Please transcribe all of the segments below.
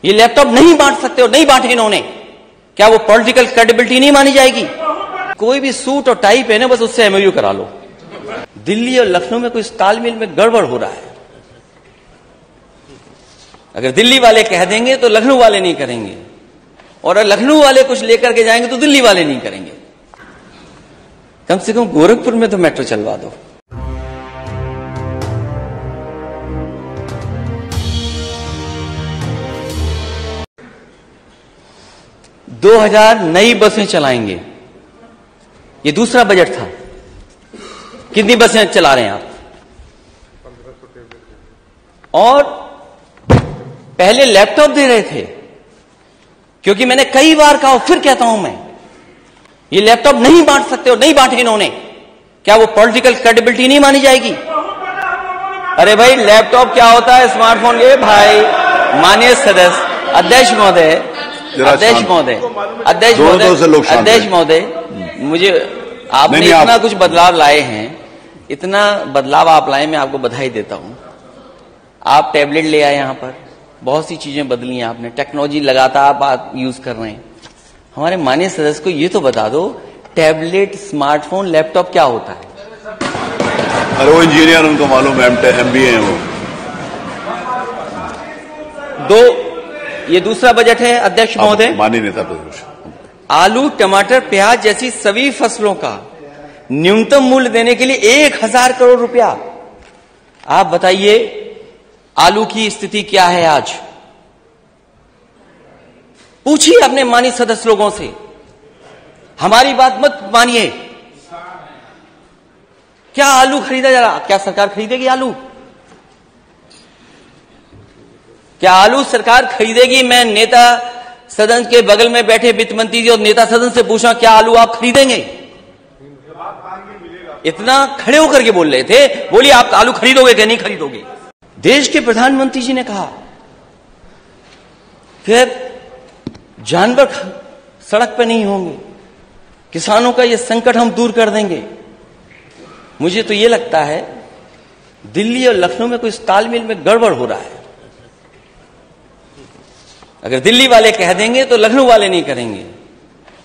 ये लैपटॉप नहीं बांट सकते और नहीं बांटे इन्होंने, क्या वो पॉलिटिकल क्रेडिबिलिटी नहीं मानी जाएगी? कोई भी सूट और टाई पहने बस उससे एमओयू करा लो। दिल्ली और लखनऊ में कोई तालमेल में गड़बड़ हो रहा है। अगर दिल्ली वाले कह देंगे तो लखनऊ वाले नहीं करेंगे, और अगर लखनऊ वाले कुछ लेकर के जाएंगे तो दिल्ली वाले नहीं करेंगे। कम से कम गोरखपुर में तो मेट्रो चलवा दो। दो 2000 नई बसें चलाएंगे, ये दूसरा बजट था। कितनी बसें चला रहे हैं आप? और पहले लैपटॉप दे रहे थे, क्योंकि मैंने कई बार कहा, फिर कहता हूं मैं, ये लैपटॉप नहीं बांट सकते और नहीं बांटे इन्होंने, क्या वो पॉलिटिकल क्रेडिबिलिटी नहीं मानी जाएगी? अरे भाई, लैपटॉप क्या होता है? स्मार्टफोन के भाई, माननीय सदस्य, अध्यक्ष महोदय, मुझे आपने इतना कुछ बदलाव लाए हैं, इतना बदलाव आप लाए, मैं आपको बधाई देता हूं। आप टैबलेट ले आए यहां पर, बहुत सी चीजें बदली हैं आपने, टेक्नोलॉजी लगातार आप यूज कर रहे हैं। हमारे माननीय सदस्य को ये तो बता दो, टैबलेट, स्मार्टफोन, लैपटॉप क्या होता है? अरे वो इंजीनियर, उनको मालूम है, MBA है वो। ये दूसरा बजट है अध्यक्ष महोदय। माननीय नेता प्रतिपक्ष, आलू, टमाटर, प्याज जैसी सभी फसलों का न्यूनतम मूल्य देने के लिए 1000 करोड़ रुपया। आप बताइए, आलू की स्थिति क्या है आज? पूछिए अपने माननीय सदस्य लोगों से, हमारी बात मत मानिए। क्या आलू खरीदा जा रहा? क्या सरकार खरीदेगी आलू? क्या आलू सरकार खरीदेगी? मैं नेता सदन के बगल में बैठे वित्त मंत्री जी और नेता सदन से पूछा, क्या आलू आप खरीदेंगे? इतना खड़े होकर के बोल रहे थे, बोलिए आप आलू खरीदोगे कि नहीं खरीदोगे? देश के प्रधानमंत्री जी ने कहा, फिर जानवर सड़क पर नहीं होंगे, किसानों का यह संकट हम दूर कर देंगे। मुझे तो यह लगता है दिल्ली और लखनऊ में कोई तालमेल में गड़बड़ हो रहा है। अगर दिल्ली वाले कह देंगे तो लखनऊ वाले नहीं करेंगे,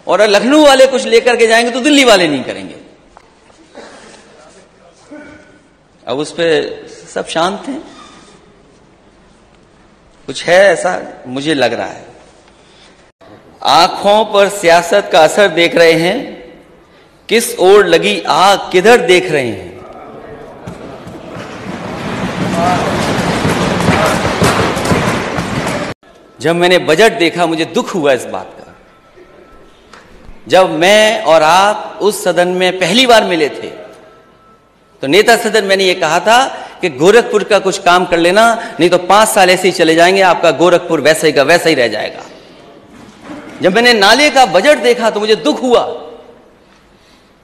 और अगर लखनऊ वाले कुछ लेकर के जाएंगे तो दिल्ली वाले नहीं करेंगे। अब उस पे सब शांत हैं। कुछ है ऐसा मुझे लग रहा है। आंखों पर सियासत का असर देख रहे हैं, किस ओर लगी आग किधर देख रहे हैं। जब मैंने बजट देखा, मुझे दुख हुआ इस बात का। जब मैं और आप उस सदन में पहली बार मिले थे, तो नेता सदन मैंने ये कहा था कि गोरखपुर का कुछ काम कर लेना, नहीं तो 5 साल ऐसे ही चले जाएंगे, आपका गोरखपुर वैसे ही का वैसा ही रह जाएगा। जब मैंने नाले का बजट देखा तो मुझे दुख हुआ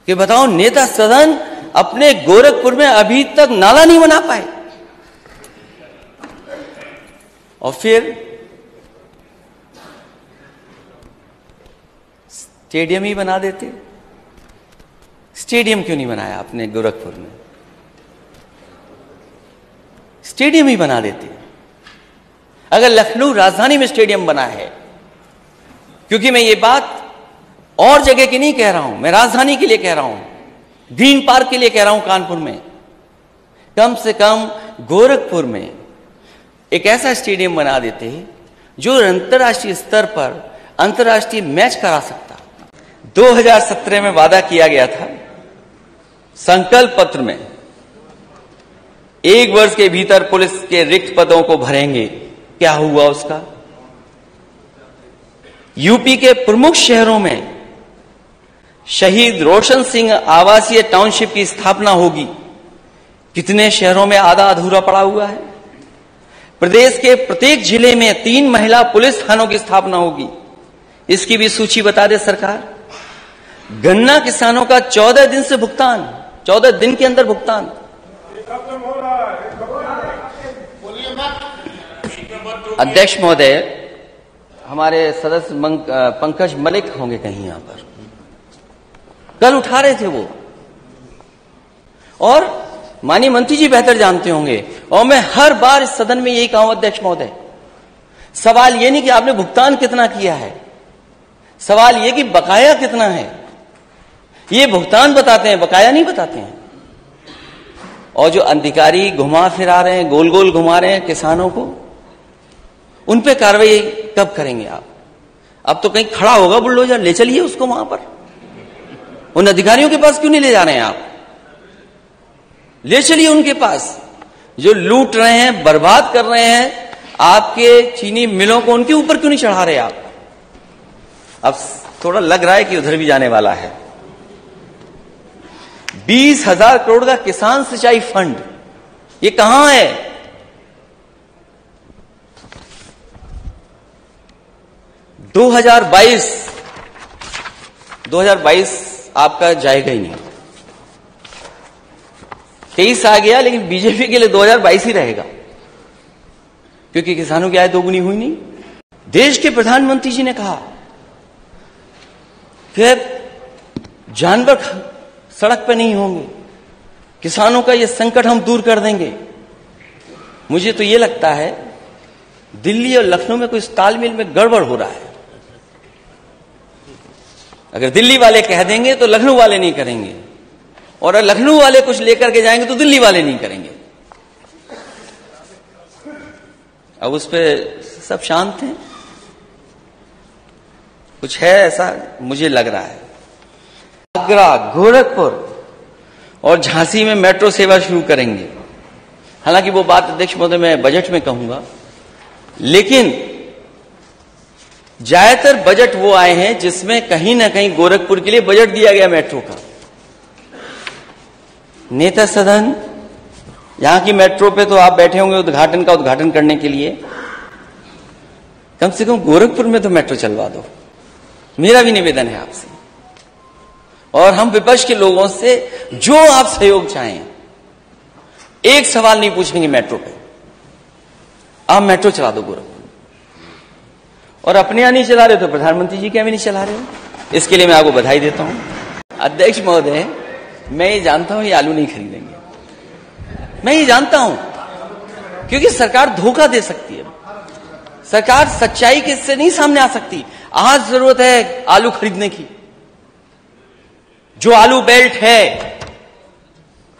कि बताओ, नेता सदन अपने गोरखपुर में अभी तक नाला नहीं बना पाए, और फिर स्टेडियम ही बना देते। स्टेडियम क्यों नहीं बनाया आपने गोरखपुर में? स्टेडियम ही बना देते। अगर लखनऊ राजधानी में स्टेडियम बना है, क्योंकि मैं ये बात और जगह की नहीं कह रहा हूं, मैं राजधानी के लिए कह रहा हूं, ग्रीन पार्क के लिए कह रहा हूं, कानपुर में, कम से कम गोरखपुर में एक ऐसा स्टेडियम बना देते जो अंतर्राष्ट्रीय स्तर पर अंतर्राष्ट्रीय मैच करा सकता। 2017 में वादा किया गया था, संकल्प पत्र में 1 वर्ष के भीतर पुलिस के रिक्त पदों को भरेंगे। क्या हुआ उसका? यूपी के प्रमुख शहरों में शहीद रोशन सिंह आवासीय टाउनशिप की स्थापना होगी। कितने शहरों में आधा अधूरा पड़ा हुआ है? प्रदेश के प्रत्येक जिले में 3 महिला पुलिस थानों की स्थापना होगी। इसकी भी सूची बता दे सरकार। गन्ना किसानों का 14 दिन से भुगतान, 14 दिन के अंदर भुगतान। अध्यक्ष महोदय, हमारे सदस्य पंकज मलिक होंगे कहीं यहां पर, कल उठा रहे थे वो, और माननीय मंत्री जी बेहतर जानते होंगे, और मैं हर बार इस सदन में यही कहूं अध्यक्ष महोदय, सवाल ये नहीं कि आपने भुगतान कितना किया है, सवाल ये कि बकाया कितना है। ये भुगतान बताते हैं, बकाया नहीं बताते हैं। और जो अधिकारी घुमा फिरा रहे हैं, गोल गोल घुमा रहे हैं किसानों को, उन पे कार्रवाई कब करेंगे आप? अब तो कहीं खड़ा होगा बुलडोजर, ले चलिए उसको वहां पर। उन अधिकारियों के पास क्यों नहीं ले जा रहे हैं आप? ले चलिए उनके पास, जो लूट रहे हैं, बर्बाद कर रहे हैं आपके चीनी मिलों को, उनके ऊपर क्यों नहीं चढ़ा रहे आप? अब थोड़ा लग रहा है कि उधर भी जाने वाला है। 20,000 करोड़ का किसान सिंचाई फंड, ये कहां है? दो हजार बाईस आपका जाएगा ही नहीं। 23 आ गया, लेकिन बीजेपी के लिए 2022 ही रहेगा, क्योंकि किसानों की आय दोगुनी हुई नहीं। देश के प्रधानमंत्री जी ने कहा कि जानवर सड़क पे नहीं होंगे, किसानों का ये संकट हम दूर कर देंगे। मुझे तो ये लगता है दिल्ली और लखनऊ में कोई तालमेल में गड़बड़ हो रहा है। अगर दिल्ली वाले कह देंगे तो लखनऊ वाले नहीं करेंगे, और अगर लखनऊ वाले कुछ लेकर के जाएंगे तो दिल्ली वाले नहीं करेंगे। अब उस पे सब शांत हैं, कुछ है ऐसा मुझे लग रहा है। आगरा, गोरखपुर और झांसी में मेट्रो सेवा शुरू करेंगे। हालांकि वो बात अध्यक्ष महोदय मैं बजट में कहूंगा, लेकिन ज्यादातर बजट वो आए हैं जिसमें कहीं ना कहीं गोरखपुर के लिए बजट दिया गया मेट्रो का। नेता सदन, यहां की मेट्रो पे तो आप बैठे होंगे उद्घाटन करने के लिए, कम से कम गोरखपुर में तो मेट्रो चलवा दो, मेरा भी निवेदन है आपसे। और हम विपक्ष के लोगों से जो आप सहयोग चाहें, एक सवाल नहीं पूछेंगे मेट्रो पे, आप मेट्रो चला दो गोरखपुर। और अपने यहां नहीं चला रहे तो प्रधानमंत्री जी क्या भी नहीं चला रहे हो, इसके लिए मैं आपको बधाई देता हूं। अध्यक्ष महोदय, मैं ये जानता हूं ये आलू नहीं खरीदेंगे, मैं ये जानता हूं, क्योंकि सरकार धोखा दे सकती है, सरकार सच्चाई के से नहीं सामने आ सकती। आज जरूरत है आलू खरीदने की। जो आलू बेल्ट है,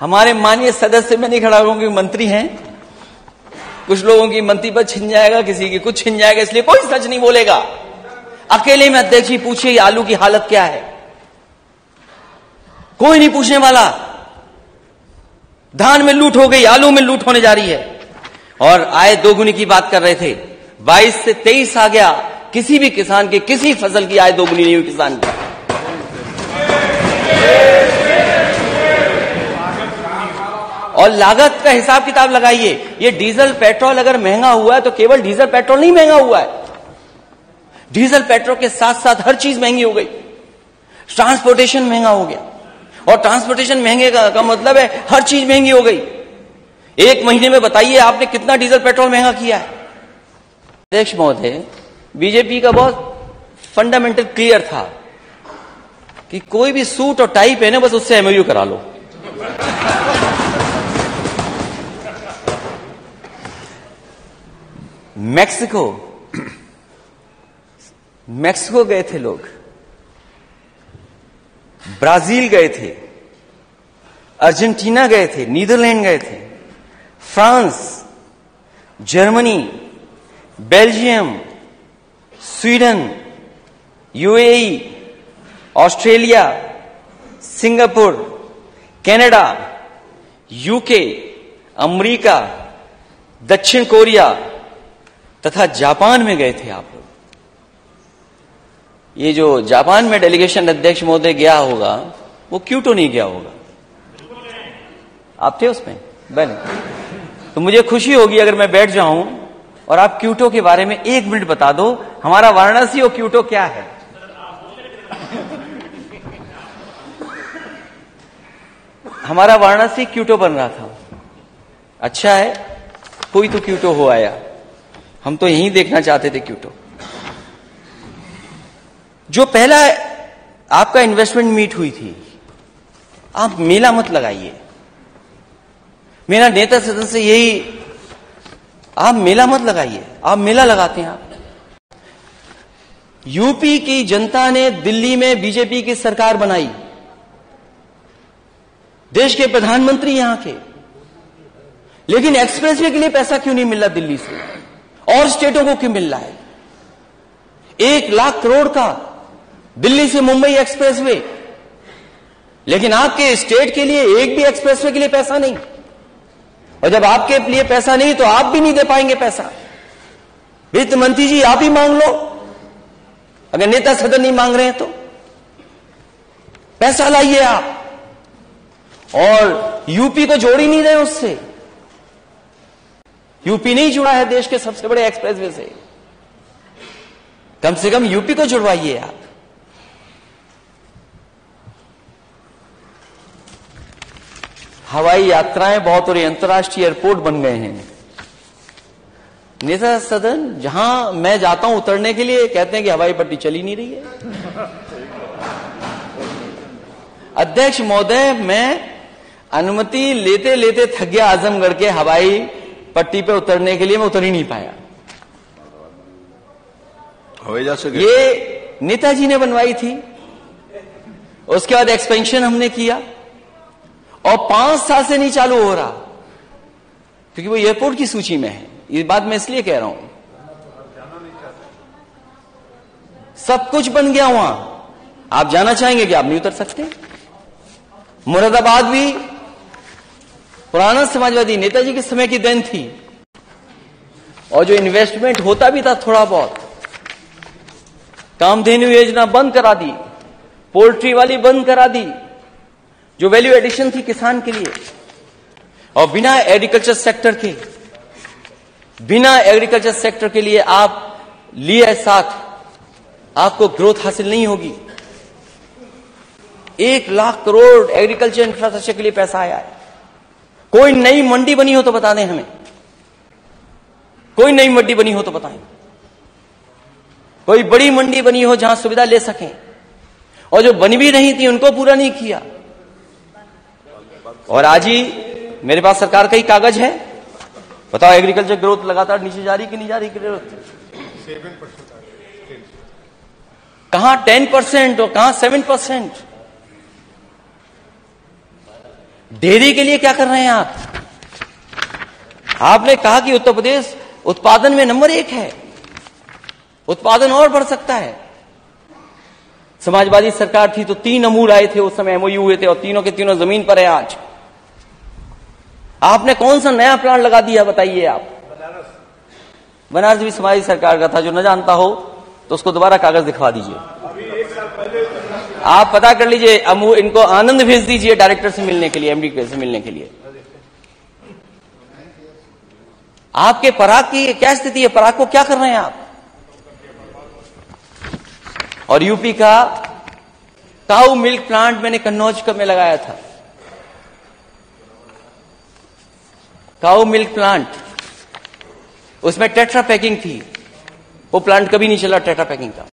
हमारे माननीय सदस्य में नहीं खड़ा होंगे, मंत्री हैं, कुछ लोगों की मंत्री पद छिन जाएगा, किसी की कुछ छिन जाएगा, इसलिए कोई सच नहीं बोलेगा। अकेले में अध्यक्ष जी पूछिए आलू की हालत क्या है, कोई नहीं पूछने वाला। धान में लूट हो गई, आलू में लूट होने जा रही है। और आय दोगुनी की बात कर रहे थे, 22 से 23 आ गया, किसी भी किसान के किसी फसल की आय दोगुनी नहीं हुई किसान की। और लागत का हिसाब किताब लगाइए, ये डीजल पेट्रोल अगर महंगा हुआ है तो केवल डीजल पेट्रोल नहीं महंगा हुआ है, डीजल पेट्रोल के साथ साथ हर चीज महंगी हो गई। ट्रांसपोर्टेशन महंगा हो गया, और ट्रांसपोर्टेशन महंगे का मतलब है हर चीज महंगी हो गई। एक महीने में बताइए आपने कितना डीजल पेट्रोल महंगा किया है। अध्यक्ष महोदय, बीजेपी का बहुत फंडामेंटल क्लियर था कि कोई भी सूट और टाई पहने बस उससे एमओयू करा लो। मैक्सिको गए थे लोग, ब्राजील गए थे, अर्जेंटीना गए थे, नीदरलैंड गए थे, France, Germany, Belgium, Sweden, UAE, Australia, Singapore, Canada, UK, America, दक्षिण कोरिया तथा जापान में गए थे आप लोग। ये जो जापान में डेलीगेशन अध्यक्ष महोदय गया होगा, वो क्योटो नहीं गया होगा। आप थे उसमें? बने। तो मुझे खुशी होगी अगर मैं बैठ जाऊं और आप क्योटो के बारे में 1 मिनट बता दो, हमारा वाराणसी और क्योटो क्या है। हमारा वाराणसी क्योटो बन रहा था। अच्छा है, कोई तो क्योटो हो आया, हम तो यहीं देखना चाहते थे क्योटो। जो पहला आपका इन्वेस्टमेंट मीट हुई थी, आप मेला मत लगाइए। मेरा नेता सदन से यही, आप मेला मत लगाइए। आप मेला लगाते हैं आप। यूपी की जनता ने दिल्ली में बीजेपी की सरकार बनाई, देश के प्रधानमंत्री यहां के, लेकिन एक्सप्रेसवे के लिए पैसा क्यों नहीं मिल रहा दिल्ली से और स्टेटों को क्यों मिल रहा है? 1 लाख करोड़ का दिल्ली से मुंबई एक्सप्रेसवे, लेकिन आपके स्टेट के लिए एक भी एक्सप्रेसवे के लिए पैसा नहीं। और जब आपके लिए पैसा नहीं तो आप भी नहीं दे पाएंगे पैसा। वित्त मंत्री जी आप ही मांग लो, अगर नेता सदन नहीं मांग रहे हैं तो पैसा लाइए आप। और यूपी को जोड़ ही नहीं रहे उससे। यूपी नहीं जुड़ा है देश के सबसे बड़े एक्सप्रेसवे से, कम से कम यूपी को जुड़वाइए आप। हवाई यात्राएं बहुत, और अंतर्राष्ट्रीय एयरपोर्ट बन गए हैं। नेता सदन जहां मैं जाता हूं उतरने के लिए, कहते हैं कि हवाई पट्टी चली नहीं रही है। अध्यक्ष महोदय, मैं अनुमति लेते लेते थक गया आजमगढ़ के हवाई पट्टी पे उतरने के लिए, मैं उतर ही नहीं पाया। हवाई जहाज से ये नेताजी ने बनवाई थी, उसके बाद एक्सपेंशन हमने किया और 5 साल से नहीं चालू हो रहा, क्योंकि वो एयरपोर्ट की सूची में है। ये बात मैं इसलिए कह रहा हूं, सब कुछ बन गया वहां, आप जाना चाहेंगे कि आप नहीं उतर सकते। मुरादाबाद भी पुराना समाजवादी नेताजी के समय की देन थी, और जो इन्वेस्टमेंट होता भी था थोड़ा बहुत, कामधेनु योजना बंद करा दी, पोल्ट्री वाली बंद करा दी, जो वैल्यू एडिशन थी किसान के लिए। और बिना एग्रीकल्चर सेक्टर के लिए आप लिए साथ, आपको ग्रोथ हासिल नहीं होगी। 1 लाख करोड़ एग्रीकल्चर इंफ्रास्ट्रक्चर के लिए पैसा आया है। कोई नई मंडी बनी हो तो बता दें हमें, कोई नई मंडी बनी हो तो बताएं, कोई बड़ी मंडी बनी हो जहां सुविधा ले सकें। और जो बनी भी नहीं थी उनको पूरा नहीं किया। और आज ही मेरे पास सरकार का ही कागज है, बताओ एग्रीकल्चर ग्रोथ लगातार नीचे जा रही कि नहीं जा रही? कहां 10% और कहां 7%? डेयरी के लिए क्या कर रहे हैं आप? आपने कहा कि उत्तर प्रदेश उत्पादन में नंबर 1 है, उत्पादन और बढ़ सकता है। समाजवादी सरकार थी तो 3 अमूल आए थे, उस समय एमओयू हुए थे, और तीनों के तीनों जमीन पर है आज। आपने कौन सा नया प्लान लगा दिया बताइए आप? बनारस भी समाजवादी सरकार का था, जो न जानता हो तो उसको दोबारा कागज दिखवा दीजिए। आप पता कर लीजिए, इनको आनंद भेज दीजिए डायरेक्टर से मिलने के लिए, एमडी से मिलने के लिए। आपके पराग की क्या स्थिति है? पराग को क्या कर रहे हैं आप? और यूपी का काऊ मिल्क प्लांट मैंने कन्नौज में लगाया था, काऊ मिल्क प्लांट, उसमें टेट्रा पैकिंग थी, वो प्लांट कभी नहीं चला टेट्रा पैकिंग का।